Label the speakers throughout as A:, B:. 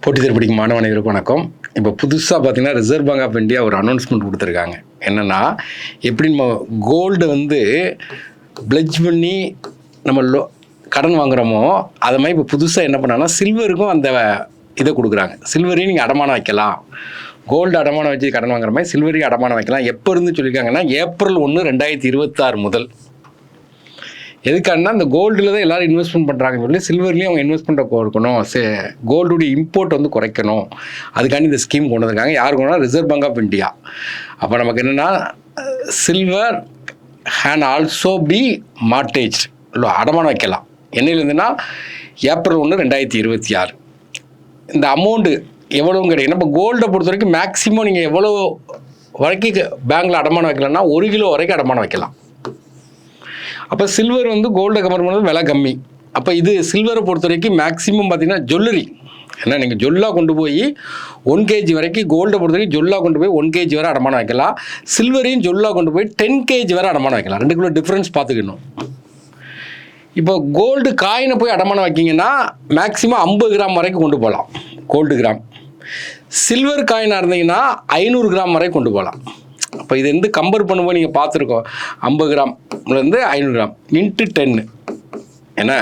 A: போட்டித்தேர்வு படிக்கும் மாணவர்களுக்கு வணக்கம். இப்போ புதுசாக பார்த்தீங்கன்னா ரிசர்வ் பேங்க் ஆஃப் இந்தியா ஒரு அனௌன்ஸ்மெண்ட் கொடுத்துருக்காங்க. என்னென்னா, எப்படி நம்ம கோல்டு வந்து பிளட்ஜ் பண்ணி நம்ம கடன் வாங்குகிறோமோ அதை மாதிரி இப்போ புதுசாக என்ன பண்ணாங்கன்னா சில்வருக்கும் அந்த இதை கொடுக்குறாங்க. சில்வரையும் நீங்கள் அடமானம் வைக்கலாம், கோல்டு அடமானம் வச்சு கடன் வாங்குற மாதிரி சில்வரையும் அடமானம் வைக்கலாம். எப்போ இருந்து சொல்லியிருக்காங்கன்னா ஏப்ரல் 1, 2026 முதல். எதுக்காகனா இந்த கோல்டில் தான் எல்லோரும் இன்வெஸ்ட்மெண்ட் பண்ணுறாங்கன்னு சொல்லி சில்வர்லேயும் அவங்க இன்வெஸ்ட்மெண்ட்டை கொடுக்கணும், கோல்டுடைய இம்போர்ட் வந்து குறைக்கணும். அதுக்காண்டி இந்த ஸ்கீம் கொண்டு வந்திருக்காங்க. யார் கொண்டா? Reserve Bank of India. அப்போ நமக்கு என்னென்னா, silver can also be mortgage, இல்லை அடமானம் வைக்கலாம். என்னையிலேருந்துன்னா ஏப்ரல் 1, 2026. இந்த அமௌண்ட்டு எவ்வளோன்னு கேட்டிங்கன்னா, இப்போ கோல்டை பொறுத்த வரைக்கும் மேக்ஸிமம் நீங்கள் எவ்வளோ வரைக்கும் பேங்க்கில் அடமானம் வைக்கலாம்னா 1 கிலோ வரைக்கும் அடமானம் வைக்கலாம். அப்போ சில்வர் வந்து கோல்டை கம்பேர் பண்ணுறது விலை கம்மி. அப்போ இது சில்வரை பொறுத்த வரைக்கும் மேக்ஸிமம் பார்த்தீங்கன்னா ஜுவல்லரி, ஏன்னா நீங்கள் ஜொல்லாக கொண்டு போய் 1 kg வரைக்கும், கோல்டை பொறுத்த வரைக்கும் ஜொல்லாக கொண்டு போய் 1 kg வரை அடமானம் வைக்கலாம். சில்வரையும் ஜொல்லாக கொண்டு போய் 10 kg வரை அடமானம் வைக்கலாம். 2 கிலோ டிஃப்ரென்ஸ் பார்த்துக்கணும். இப்போ கோல்டு காயினை போய் அடமானம் வைக்கிங்கன்னா மேக்ஸிமம் 50 கிராம் வரைக்கும் கொண்டு போகலாம் கோல்டு கிராம். சில்வர் காயினாக இருந்தீங்கன்னா 500 கிராம் வரை கொண்டு போகலாம். அப்போ இது வந்து கம்பேர் பண்ணும்போது நீங்கள் பார்த்துருக்கோம், 50 கிராம்லேருந்து 500 கிராம் இன்ட்டு 10 என்ன.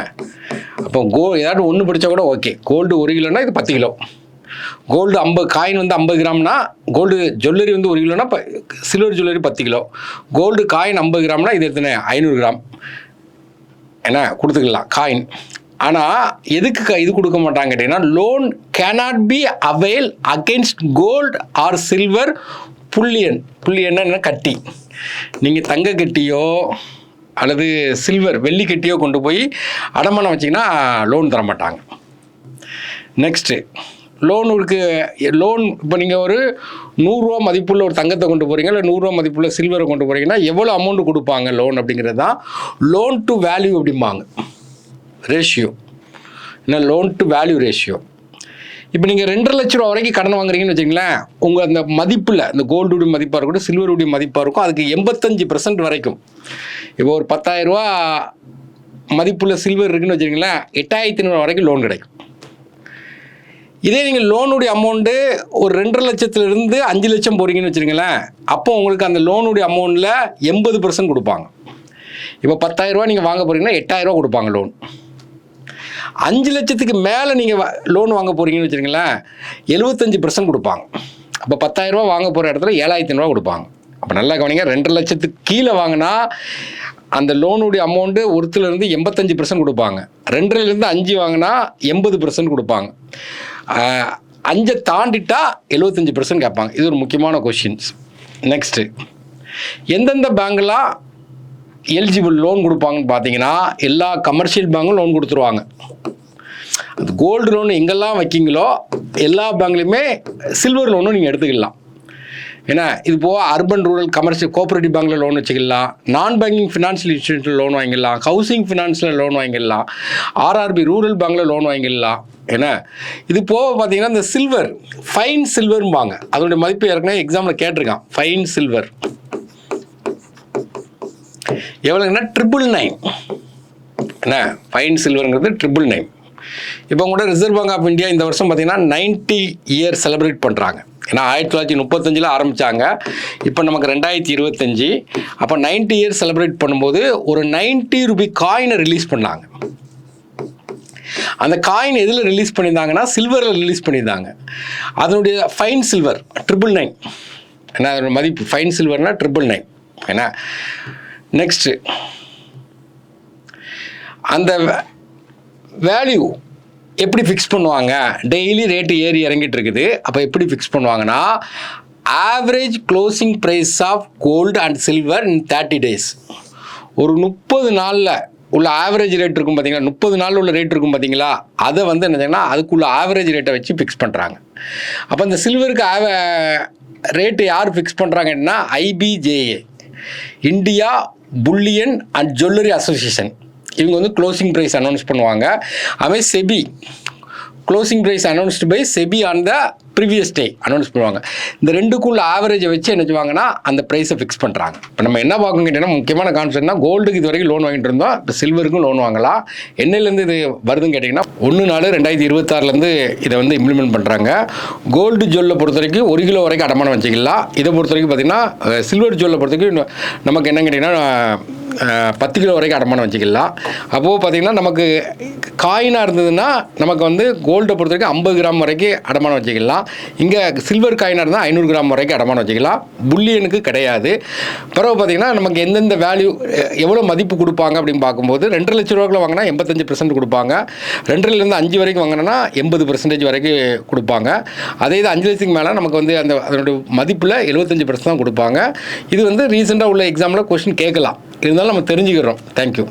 A: அப்போ ஏதாவது ஒன்று படித்தா கூட ஓகே. கோல்டு 1 கிலோனா இது 10 கிலோ. கோல்டு 50 காயின் வந்து 50 கிராம்னா, கோல்டு ஜுவல்லரி வந்து 1 கிலோனா silver jewellery 10 kilo. Gold coin 50 கிராம்னா இது எத்தனை? 500 கிராம் என்ன கொடுத்துக்கலாம் காயின். ஆனால் எதுக்கு இது கொடுக்க மாட்டாங்க கேட்டிங்கன்னா, loan cannot be avail against gold or silver bullion. புல்லியன்னா என்ன? கட்டி. நீங்கள் தங்க கட்டியோ அல்லது சில்வர் வெள்ளி கட்டியோ கொண்டு போய் அடமானம் வச்சிங்கன்னா லோன் தர மாட்டாங்க. நெக்ஸ்ட்டு லோன் இப்போ நீங்கள் ஒரு 100 ரூபா மதிப்புள்ள ஒரு தங்கத்தை கொண்டு போகிறீங்க, இல்லை 100 ரூபா மதிப்புள்ள சில்வரை கொண்டு போகிறீங்கன்னா எவ்வளோ அமௌண்ட்டு கொடுப்பாங்க லோன் அப்படிங்கிறது தான் லோன் டு வேல்யூ அப்படிம்பாங்க, ரேஷியோ. என்ன? Loan to value ratio. இப்போ நீங்கள் 2.5 லட்ச ரூபா வரைக்கும் கடன் வாங்குறீங்கன்னு வச்சிங்களேன், உங்கள் அந்த மதிப்பில் இந்த கோல்டுடைய மதிப்பாக இருக்கட்டும் சில்வருடைய மதிப்பாக இருக்கும், அதுக்கு 85% வரைக்கும். இப்போ ஒரு 10,000 ரூபா மதிப்புள்ள சில்வர் இருக்குன்னு வச்சுருங்களேன், 8,500 வரைக்கும் லோன் கிடைக்கும். இதே நீங்கள் லோனுடைய அமௌண்ட்டு ஒரு 2.5 லட்சத்துலேருந்து 5 லட்சம் போகிறீங்கன்னு வச்சுருங்களேன், அப்போ உங்களுக்கு அந்த லோனுடைய அமௌண்ட்டில் 80% கொடுப்பாங்க. இப்போ 10,000 ரூபா நீங்கள் வாங்க போகிறீங்கன்னா 8,000 ரூபா கொடுப்பாங்க லோன். 5 லட்சத்துக்கு மேலே நீங்கள் லோன் வாங்க போகிறீங்கன்னு வச்சுருங்களேன், 75% கொடுப்பாங்க. அப்போ 10,000 ரூபா வாங்க போகிற இடத்துல 7,500 ரூபா கொடுப்பாங்க. அப்போ நல்லா கவனிங்க, 2.5 லட்சத்துக்கு கீழே வாங்கினா அந்த லோனுடைய அமௌண்ட்டு 1லேருந்து 85% கொடுப்பாங்க. 2லேருந்து 5 வாங்கினா 80% கொடுப்பாங்க. 5 தாண்டிட்டா 75% கேட்பாங்க. இது ஒரு முக்கியமான கொஷின்ஸ். நெக்ஸ்ட்டு, எந்தெந்த பேங்க்லாம் எலிஜிபிள் லோன் கொடுப்பாங்கன்னு பார்த்தீங்கன்னா, எல்லா கமர்ஷியல் பேங்க்கும் லோன் கொடுத்துருவாங்க. அது கோல்டு லோன் எங்கெல்லாம் வைக்கிங்களோ எல்லா பேங்க்லையுமே சில்வர் லோனும் நீங்கள் எடுத்துக்கலாம். ஏன்னா இது போக அர்பன் ரூரல் கமர்ஷியல் கோஆப்ரேட்டிவ் பேங்க்கில் லோன் வச்சுக்கலாம், நான் பேங்கிங் ஃபினான்ஷியல் இன்ஸ்டியூஷனில் லோன் வாங்கிடலாம், ஹவுசிங் ஃபினான்ஸில் லோன் வாங்கிடலாம், ஆர்ஆர்பி ரூரல் பேங்க்கில் லோன் வாங்கிடலாம். ஏன்னா இது போக பார்த்தீங்கன்னா இந்த சில்வர், ஃபைன் சில்வர்பாங்க, அதோடைய மதிப்பு ஏற்கனவே எக்ஸாமில் கேட்டிருக்கான். ஃபைன் சில்வர் எவ்வளோங்கன்னா 999. என்ன? ஃபைன் சில்வருங்கிறது 999. இப்போ கூட ரிசர்வ் பேங்க் ஆஃப் இந்தியா இந்த வருஷம் பார்த்தீங்கன்னா 90 இயர் செலிப்ரேட் பண்ணுறாங்க. ஏன்னா 1935 ஆரம்பித்தாங்க, இப்போ நமக்கு 2025. அப்போ 90 இயர் செலிப்ரேட் பண்ணும்போது ஒரு 90 ரூபி காயினை ரிலீஸ் பண்ணாங்க. அந்த காயின் எதில் ரிலீஸ் பண்ணியிருந்தாங்கன்னா சில்வரில் ரிலீஸ் பண்ணியிருந்தாங்க. அதனுடைய ஃபைன் சில்வர் 999. ஏன்னா அதோட மதிப்பு ஃபைன் சில்வர்னா 999. ஏன்னா நெக்ஸ்ட்டு, அந்த வேல்யூ எப்படி ஃபிக்ஸ் பண்ணுவாங்க? டெய்லி ரேட்டு ஏறி இறங்கிட்டு இருக்குது. அப்போ எப்படி ஃபிக்ஸ் பண்ணுவாங்கன்னா, average closing price of gold and silver in 30 days. ஒரு 30 நாளில் உள்ள ஆவரேஜ் ரேட் இருக்கும் பார்த்தீங்களா, 30 நாளில் உள்ள ரேட் இருக்கும் பார்த்தீங்களா, அதை வந்து என்னதுன்னா அதுக்குள்ள ஆவரேஜ் ரேட்டை வச்சு ஃபிக்ஸ் பண்ணுறாங்க. அப்போ இந்த சில்வருக்கு ரேட்டு யார் ஃபிக்ஸ் பண்ணுறாங்கன்னா IBJA, India bullion and jewellery association. இவங்க வந்து க்ளோசிங் ப்ரைஸ் அனௌன்ஸ் பண்ணுவாங்க. அதுமாதிரி SEBI, closing price announced by SEBI on the previous day announce பண்ணுவாங்க. இந்த ரெண்டுக்குள்ள ஆவரேஜை வச்சு என்ன செய்வாங்கன்னா அந்த ப்ரைஸை ஃபிக்ஸ் பண்ணுறாங்க. இப்போ நம்ம என்ன பார்க்கணும் கேட்டீங்கன்னா, முக்கியமான கான்செப்ட்னா கோல்டுக்கு இது வரைக்கும் லோன் வாங்கிட்டு இருந்தோம், இப்போ சில்வருக்கும் லோன் வாங்கலாம். என்னையிலேருந்து இது வருதுன்னு கேட்டிங்கன்னா 1/4/2026 இதை வந்து இம்ப்ளிமெண்ட் பண்ணுறாங்க. கோல்டு ஜுவல்லை பொறுத்த வரைக்கும் 1 கிலோ வரைக்கும் அடமானம் வச்சுக்கலாம். இதை பொறுத்த வரைக்கும் பார்த்திங்கன்னா சில்வர் ஜுவல்லை பொறுத்த வரைக்கும் நமக்கு என்ன கேட்டிங்கன்னா 10 கிலோ வரைக்கும் அடமானம் வச்சுக்கலாம். அப்போது பார்த்திங்கன்னா நமக்கு காயினாக இருந்ததுன்னா நமக்கு வந்து கோல்டை பொறுத்த வரைக்கும் 50 கிராம் வரைக்கும் அடமானம் வச்சுக்கலாம். இங்கே சில்வர் காயினாக இருந்தால் 500 கிராம் வரைக்கும் அடமானம் வச்சுக்கலாம். புல்லியனுக்கு கிடையாது. பிறகு பார்த்திங்கன்னா நமக்கு எந்தெந்த வேல்யூ எவ்வளோ மதிப்பு கொடுப்பாங்க அப்படின்னு பார்க்கும்போது 2.5 லட்ச ரூபாய்க்குள்ள வாங்கினா 85% கொடுப்பாங்க. 2.5லேருந்து 5 வரைக்கும் வாங்கினா 80% வரைக்கும் கொடுப்பாங்க. அதே இது 5 லட்சத்துக்கு மேலே நமக்கு வந்து அதனுடைய மதிப்பில் 75% தான் கொடுப்பாங்க. இது வந்து ரீசெண்டாக உள்ள எக்ஸாமில் கொஸ்டின் கேட்கலாம். இருந்தாலும் நம்ம தெரிஞ்சுக்கிறோம். தேங்க்யூ.